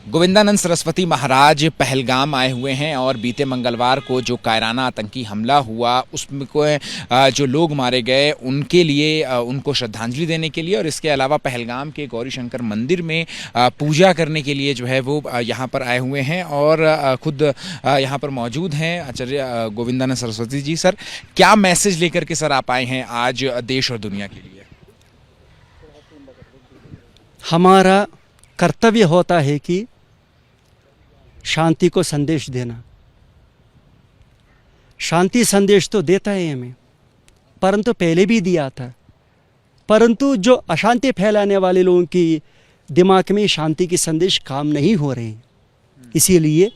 गोविंदानंद सरस्वती महाराज पहलगाम आए हुए हैं और बीते मंगलवार को जो कायराना आतंकी हमला हुआ उसमें जो लोग मारे गए उनके लिए उनको श्रद्धांजलि देने के लिए और इसके अलावा पहलगाम के गौरी शंकर मंदिर में पूजा करने के लिए जो है वो यहाँ पर आए हुए हैं और खुद यहाँ पर मौजूद हैं आचार्य गोविंदानंद सरस्वती जी। सर, क्या मैसेज लेकर के सर आप आए हैं आज देश और दुनिया के लिए? हमारा कर्तव्य होता है कि शांति को संदेश देना। शांति संदेश तो देता है हमें, परंतु पहले भी दिया था, परंतु जो अशांति फैलाने वाले लोगों की दिमाग में शांति की संदेश काम नहीं हो रहे हैं। इसीलिए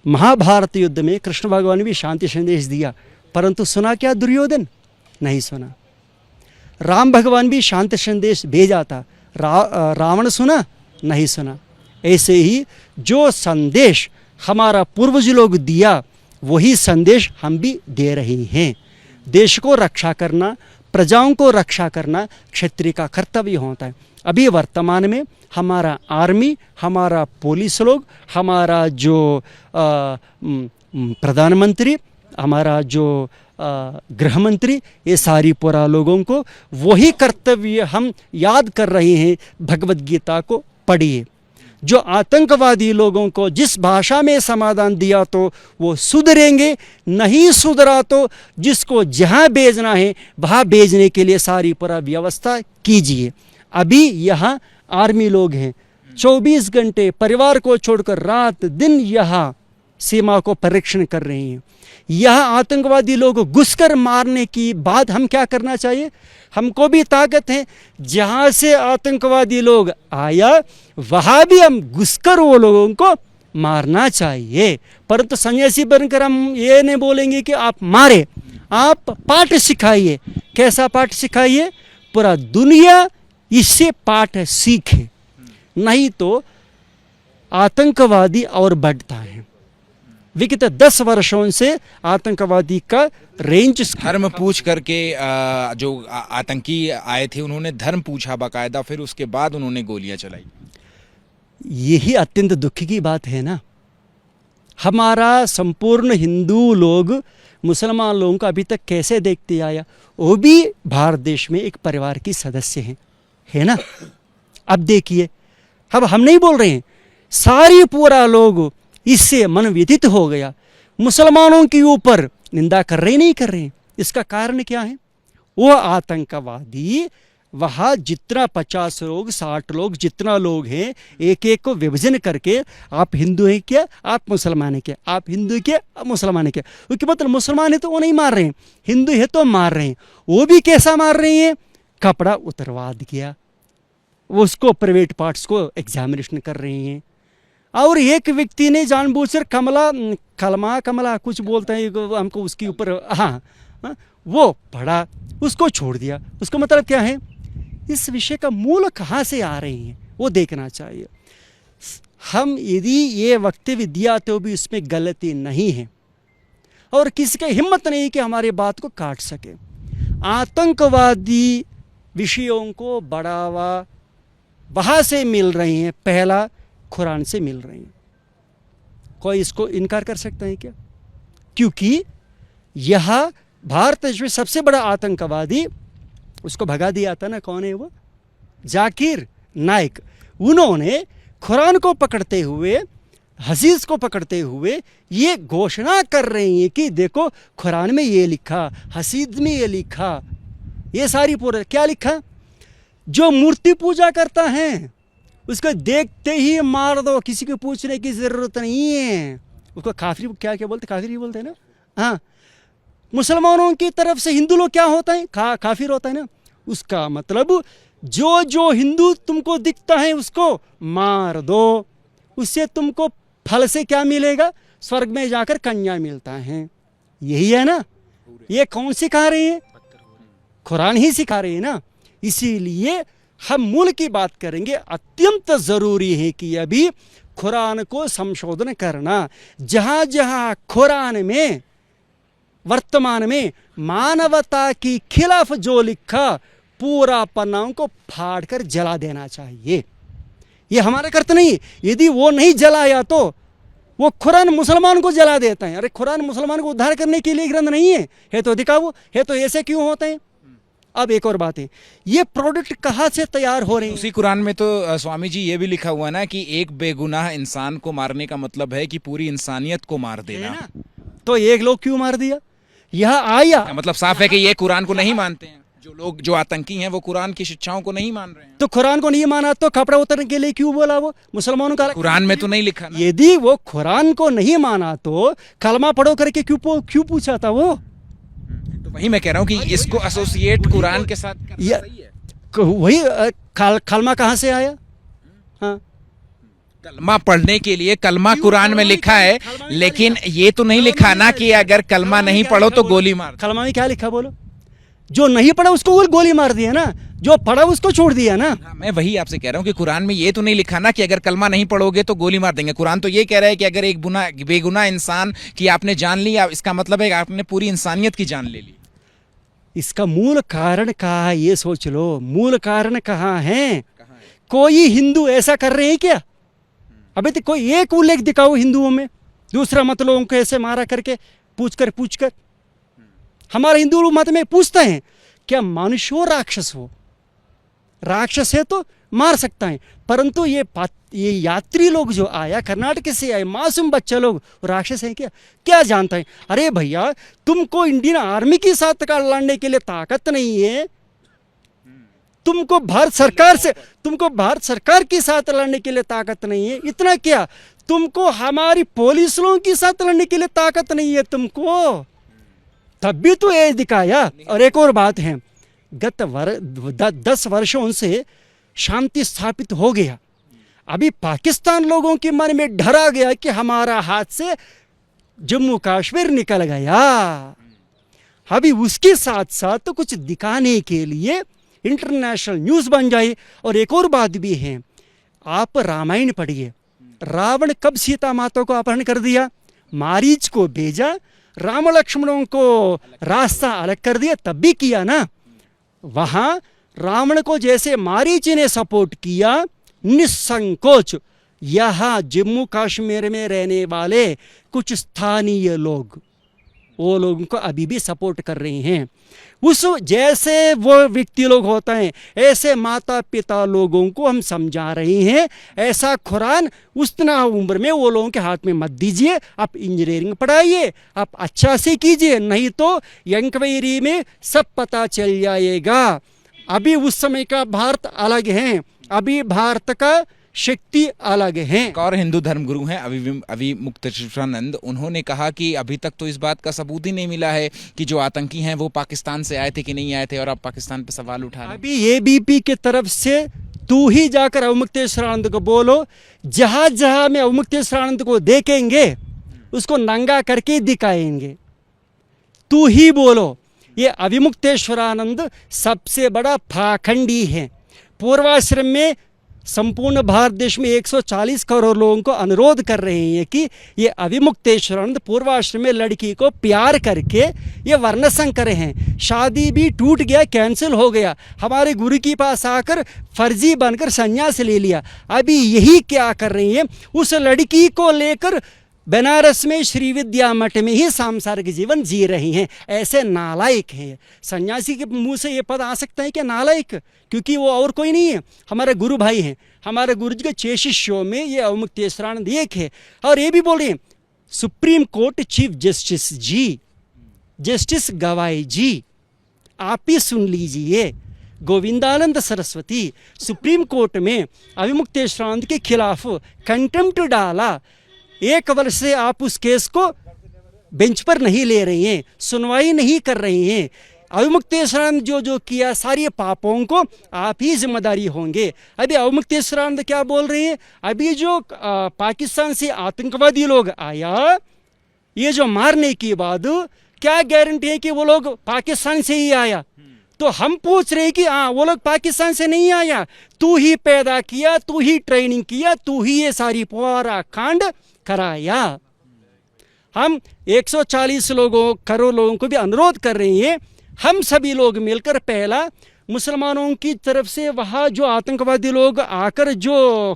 महाभारत युद्ध में कृष्ण भगवान ने भी शांति संदेश दिया, परंतु सुना क्या दुर्योधन? नहीं सुना। राम भगवान भी शांति संदेश भेजा था, रावण सुना? नहीं सुना। ऐसे ही जो संदेश हमारा पूर्वज लोग दिया वही संदेश हम भी दे रहे हैं। देश को रक्षा करना, प्रजाओं को रक्षा करना क्षत्रिय का कर्तव्य होता है। अभी वर्तमान में हमारा आर्मी, हमारा पुलिस लोग, हमारा जो प्रधानमंत्री, हमारा जो गृह मंत्री, ये सारी पूरा लोगों को वही कर्तव्य हम याद कर रहे हैं। भगवद गीता को पढ़िए। जो आतंकवादी लोगों को जिस भाषा में समाधान दिया तो वो सुधरेंगे, नहीं सुधरा तो जिसको जहाँ भेजना है वहाँ भेजने के लिए सारी पूरा व्यवस्था कीजिए। अभी यहाँ आर्मी लोग हैं, 24 घंटे परिवार को छोड़कर रात दिन यहाँ सीमा को परीक्षण कर रहे हैं। यह आतंकवादी लोग घुसकर मारने की बात हम क्या करना चाहिए? हमको भी ताकत है, जहाँ से आतंकवादी लोग आया वहाँ भी हम घुसकर वो लोगों को मारना चाहिए। परंतु सन्यासी बनकर हम ये नहीं बोलेंगे कि आप मारे, आप पाठ सिखाइए। कैसा पाठ सिखाइए? पूरा दुनिया इससे पाठ सीखे, नहीं तो आतंकवादी और बढ़ता है। विगत 10 वर्षों से आतंकवादी का रेंज धर्म पूछ करके जो आतंकी आए थे उन्होंने धर्म पूछा बाकायदा, फिर उसके बाद उन्होंने गोलियां चलाई। यही अत्यंत दुख की बात है ना। हमारा संपूर्ण हिंदू लोग मुसलमान लोगों को अभी तक कैसे देखते आया? वो भी भारत देश में एक परिवार की सदस्य हैं, है ना। अब देखिए, अब हम नहीं बोल रहे हैं, सारी पूरा लोग इससे मन व्यथित हो गया। मुसलमानों के ऊपर निंदा कर रहे नहीं कर रहे हैं। इसका कारण क्या है? वो आतंकवादी वहाँ जितना 50 लोग 60 लोग जितना लोग हैं, एक एक को विभाजन करके आप हिंदू हैं क्या, आप मुसलमान हैं क्या, आप हिंदू क्या, आप मुसलमान हैं क्या। क्योंकि मतलब मुसलमान है तो वो नहीं मार रहे हैं, हिंदू है तो मार रहे हैं। वो भी कैसा मार रहे हैं? कपड़ा उतरवा दिया, उसको प्राइवेट पार्ट्स को एग्जामिनेशन कर रहे हैं। और एक व्यक्ति ने जानबूझकर कमला कुछ बोलते हैं हमको, उसके ऊपर वो पढ़ा, उसको छोड़ दिया। उसका मतलब क्या है? इस विषय का मूल कहाँ से आ रहे हैं वो देखना चाहिए। हम यदि ये वक्तव्य दिया तो भी उसमें गलती नहीं है और किसी की हिम्मत नहीं कि हमारी बात को काट सके। आतंकवादी विषयों को बढ़ावा वहाँ से मिल रही हैं, पहला कुरान से मिल रही हैं। कोई इसको इनकार कर सकता है क्या? क्योंकि यह भारत देश में सबसे बड़ा आतंकवादी, उसको भगा दिया था ना, कौन है वो? जाकिर नाइक। उन्होंने कुरान को पकड़ते हुए, हदीस को पकड़ते हुए ये घोषणा कर रही हैं कि देखो कुरान में ये लिखा, हदीस में ये लिखा, ये सारी पूरा क्या लिखा? जो मूर्ति पूजा करता है उसको देखते ही मार दो, किसी को पूछने की जरूरत नहीं है। उसको काफिर क्या बोलते? काफिर ही बोलते हैं ना। हाँ, मुसलमानों की तरफ से हिंदू लोग क्या होता है? काफिर होता है ना। उसका मतलब जो जो हिंदू तुमको दिखता है उसको मार दो, उससे तुमको फल से क्या मिलेगा? स्वर्ग में जाकर कन्या मिलता है। यही है ना। ये कौन सिखा रहे हैं? कुरान ही सिखा रहे हैं ना। इसीलिए हम मूल की बात करेंगे। अत्यंत जरूरी है कि अभी कुरान को संशोधन करना। जहां जहां कुरान में वर्तमान में मानवता की खिलाफ जो लिखा, पूरा पन्नाओं को फाड़कर जला देना चाहिए। ये हमारा कर्तव्य नहीं है। यदि वो नहीं जलाया तो वो कुरान मुसलमान को जला देता है। अरे कुरान मुसलमान को उद्धार करने के लिए ग्रंथ नहीं है तो दिखाओ, है तो ऐसे क्यों होते हैं। अब एक और बात है, ये प्रोडक्ट कहाँ से तैयार हो रहे हैं। उसी कुरान में तो स्वामी जी ये भी लिखा हुआ ना कि एक बेगुनाह इंसान को मारने का मतलब है कि पूरी इंसानियत को मार देना। तो एक लोग क्यों मार दिया, यह आया मतलब साफ है कि ये कुरान को नहीं मानते हैं। जो लोग जो आतंकी हैं वो कुरान की शिक्षाओं को नहीं मान रहे हैं। तो कुरान को नहीं माना तो कपड़ा उतरने के लिए क्यों बोला वो मुसलमानों का। कुरान में तो नहीं लिखा ना। यदि वो कुरान को नहीं माना तो कलमा पढ़ो करके क्यों पूछा था वो। तो वही मैं कह रहा हूँ कि इसको एसोसिएट कुरान के साथ करना सही है। वही कलमा कहाँ से आया। हाँ, कलमा पढ़ने के लिए कलमा कुरान में लिखा है, लेकिन ये तो नहीं लिखा ना कि अगर कलमा नहीं पढ़ो तो गोली मार। कलमा में क्या लिखा बोलो। जो नहीं पढ़ा उसको गोली मार दिया ना, जो पढ़ा उसको छोड़ दिया ना। मैं वही आपसे कह रहा हूँ कि कुरान में ये तो नहीं लिखा ना कि अगर कलमा नहीं पढ़ोगे तो गोली मार देंगे। कुरान तो ये कह रहा है कि अगर एक बेगुनाह इंसान की आपने जान ली, इसका मतलब है कि आपने पूरी इंसानियत की जान ले ली। इसका मूल कारण कहाँ है ये सोच लो। मूल कारण कहाँ है। कोई हिंदू ऐसा कर रहे हैं क्या। अभी तो कोई एक उल्लेख दिखाओ हिंदुओं में। दूसरा मत लोगों को ऐसे मारा करके पूछ कर हमारे हिंदू मत में पूछते हैं क्या मनुष्य हो राक्षस हो। राक्षस है तो मार सकता है, परंतु ये यात्री लोग जो आया कर्नाटक से आए मासूम बच्चे लोग राक्षस हैं क्या जानता है। अरे भैया तुमको इंडियन आर्मी के साथ लड़ने के लिए ताकत नहीं है। तुमको भारत सरकार के साथ लड़ने के लिए ताकत नहीं है। इतना क्या, तुमको हमारी पुलिसों के साथ लड़ने के लिए ताकत नहीं है तुमको, तब भी तो ये दिखाया। और एक और बात है, गत 10 वर्षों से शांति स्थापित हो गया। अभी पाकिस्तान लोगों के मन में डर आ गया कि हमारा हाथ से जम्मू कश्मीर निकल गया। अभी उसके साथ साथ तो कुछ दिखाने के लिए इंटरनेशनल न्यूज़ बन जाए। और एक और बात भी है, आप रामायण पढ़िए। रावण कब सीता माता को अपहरण कर दिया, मारीच को भेजा, राम लक्ष्मणों को रास्ता अलग कर दिया, तब भी किया ना। वहां रावण को जैसे मारीच ने सपोर्ट किया निसंकोच, यहाँ जम्मू कश्मीर में रहने वाले कुछ स्थानीय लोग वो लोगों को अभी भी सपोर्ट कर रहे हैं। उस जैसे वो व्यक्ति लोग होते हैं ऐसे माता पिता लोगों को हम समझा रहे हैं, ऐसा कुरान उतना उम्र में वो लोगों के हाथ में मत दीजिए। आप इंजीनियरिंग पढ़ाइए, आप अच्छा से कीजिए, नहीं तो इंक्वायरी में सब पता चल जाएगा। अभी उस समय का भारत अलग है, अभी भारत का शक्ति अलग है। एक और हिंदू धर्मगुरु हैं अविमुक्तेश्वरानंद, उन्होंने कहा कि अभी तक तो इस बात का सबूत ही नहीं मिला है कि जो आतंकी हैं वो पाकिस्तान से आए थे कि नहीं आए थे, और अब पाकिस्तान पे सवाल उठा रहे हैं। अभी एबीपी की तरफ से तू ही जाकर अविमुक्तेश्वरानंद को बोलो, जहां जहां में अविमुक्तेश्वरानंद को देखेंगे उसको नंगा करके दिखाएंगे। तू ही बोलो। ये अविमुक्तेश्वरानंद सबसे बड़ा पाखंडी है। पूर्वाश्रम में संपूर्ण भारत देश में 140 करोड़ लोगों को अनुरोध कर रहे हैं कि ये अविमुक्तेश्वरानंद पूर्वाश्रम में लड़की को प्यार करके ये वर्ण संकर हैं। शादी भी टूट गया, कैंसिल हो गया, हमारे गुरु के पास आकर फर्जी बनकर संन्यास ले लिया। अभी यही क्या कर रही हैं, उस लड़की को लेकर बनारस में श्री विद्या मठ में ही सांसारिक जीवन जी रही हैं। ऐसे नालायक हैं। सन्यासी के मुंह से ये पद आ सकता है क्या नालायक, क्योंकि वो और कोई नहीं है, हमारे गुरु भाई हैं। हमारे गुरु जी के 6 शिष्यों में ये अविमुक्तेश्वरानंद एक है। और ये भी बोल रहे हैं supreme court chief justice G, justice गवाई जी, आप ही सुन लीजिए। गोविंदानंद सरस्वती सुप्रीम कोर्ट में अविमुक्तेश्वरानंद के खिलाफ कंटेम्प्ट डाला। 1 वर्ष से आप उस केस को बेंच पर नहीं ले रही हैं, सुनवाई नहीं कर रही हैं। अविमुक्तेश्वरानंद जो किया सारे पापों को आप ही जिम्मेदारी होंगे। अभी अविमुक्तेश्वरानंद क्या बोल रहे हैं, अभी जो पाकिस्तान से आतंकवादी लोग आया, ये जो मारने के बाद क्या गारंटी है कि वो लोग पाकिस्तान से ही आया। तो हम पूछ रहे हैं कि हाँ वो लोग पाकिस्तान से नहीं आया, तू ही पैदा किया, तू ही ट्रेनिंग किया, तू ही ये सारी पूरा कांड कराया। हम 140 करोड़ लोगों को भी अनुरोध कर रहे हैं, हम सभी लोग मिलकर पहला मुसलमानों की तरफ से वहाँ जो आतंकवादी लोग आकर जो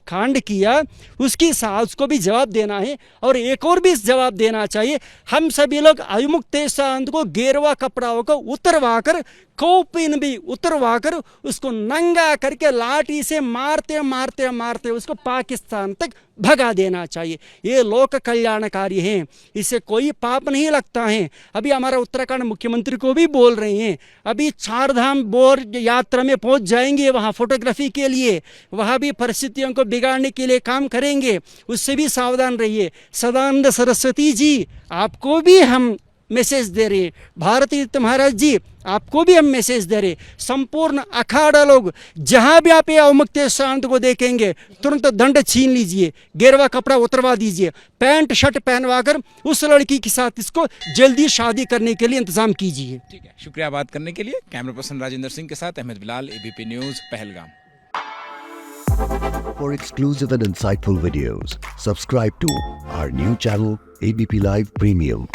कांड किया उसकी उसको भी जवाब देना है। और एक और भी जवाब देना चाहिए, हम सभी लोग अयुमुक्त शांत को गेरवा कपड़ाओं को उतरवा कर, कौपिन भी उतरवा कर, उसको नंगा करके लाठी से मारते मारते मारते उसको पाकिस्तान तक भगा देना चाहिए। ये लोक कल्याणकारी हैं, इससे कोई पाप नहीं लगता है। अभी हमारा उत्तराखंड मुख्यमंत्री को भी बोल रहे हैं, अभी चार धाम बोर्ड यात्रा में पहुंच जाएंगे वहां फोटोग्राफी के लिए, वहां भी परिस्थितियों को बिगाड़ने के लिए काम करेंगे, उससे भी सावधान रहिए। सदानंद सरस्वती जी आपको भी हम मैसेज दे रहे हैं, भारती तीर्थ महाराज जी आपको भी हम मैसेज दे रहे, संपूर्ण अखाड़ा लोग जहां भी आप अवमुक्त शांत को देखेंगे तुरंत दंड छीन लीजिए, गेरवा कपड़ा उतरवा दीजिए, पैंट शर्ट पहनवा कर उस लड़की के साथ इसको जल्दी शादी करने के लिए इंतजाम कीजिए। ठीक है, शुक्रिया बात करने के लिए। कैमरा पर्सन राजेंद्र सिंह के साथ Ahmed Bilal, ABP News, Pahalgam. For exclusive and insightful videos, subscribe to our new channel ABP Live Premium.